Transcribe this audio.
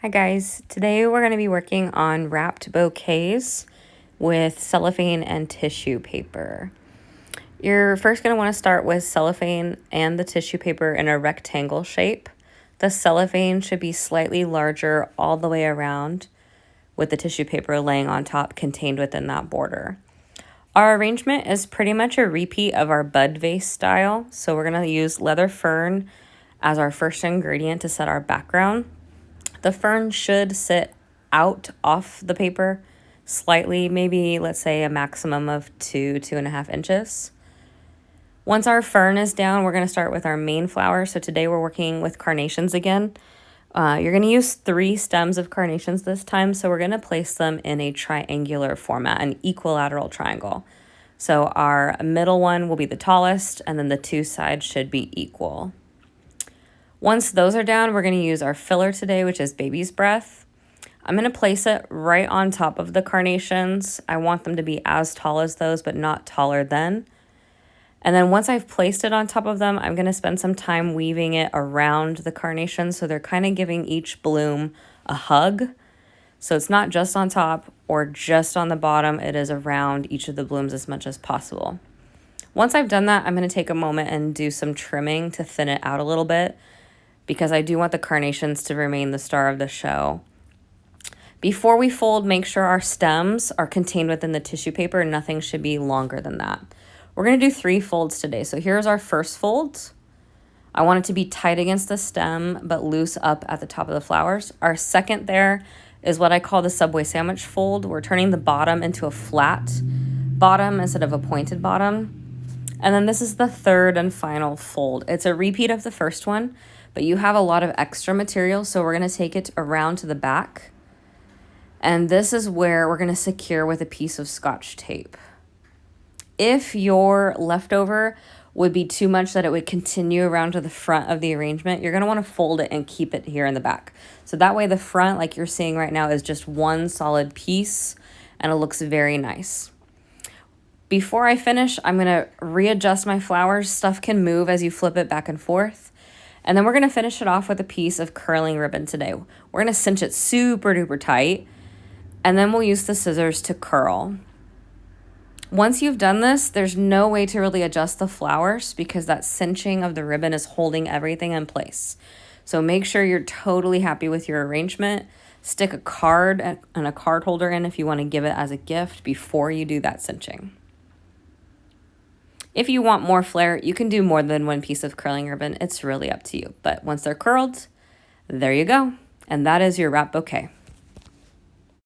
Hi guys, today we're going to be working on wrapped bouquets with cellophane and tissue paper. You're first going to want to start with cellophane and the tissue paper in a rectangle shape. The cellophane should be slightly larger all the way around, with the tissue paper laying on top contained within that border. Our arrangement is pretty much a repeat of our bud vase style, so we're going to use leather fern as our first ingredient to set our background. The fern should sit out off the paper slightly, maybe let's say a maximum of 2.5 inches. Once our fern is down, we're going to start with our main flower. So today we're working with carnations again. You're going to use 3 stems of carnations this time, so we're going to place them in a triangular format, an equilateral triangle. So our middle one will be the tallest, and then the 2 sides should be equal. Once those are down, we're going to use our filler today, which is baby's breath. I'm going to place it right on top of the carnations. I want them to be as tall as those, but not taller than. And then once I've placed it on top of them, I'm going to spend some time weaving it around the carnations so they're kind of giving each bloom a hug. So it's not just on top or just on the bottom, it is around each of the blooms as much as possible. Once I've done that, I'm going to take a moment and do some trimming to thin it out a little bit, because I do want the carnations to remain the star of the show. Before we fold, make sure our stems are contained within the tissue paper. Nothing should be longer than that. We're going to do 3 folds today. So here's our first fold. I want it to be tight against the stem, but loose up at the top of the flowers. Our second there is what I call the Subway sandwich fold. We're turning the bottom into a flat bottom instead of a pointed bottom. And then this is the third and final fold. It's a repeat of the first one, but you have a lot of extra material, so we're going to take it around to the back. And this is where we're going to secure with a piece of Scotch tape. If your leftover would be too much that it would continue around to the front of the arrangement, you're going to want to fold it and keep it here in the back. So that way the front, like you're seeing right now, is just one solid piece, and it looks very nice. Before I finish, I'm going to readjust my flowers. Stuff can move as you flip it back and forth. And then we're going to finish it off with a piece of curling ribbon today. We're going to cinch it super duper tight, and then we'll use the scissors to curl. Once you've done this, there's no way to really adjust the flowers because that cinching of the ribbon is holding everything in place. So make sure you're totally happy with your arrangement. Stick a card and a card holder in if you want to give it as a gift before you do that cinching. If you want more flair, you can do more than 1 piece of curling ribbon. It's really up to you. But once they're curled, there you go. And that is your wrap bouquet.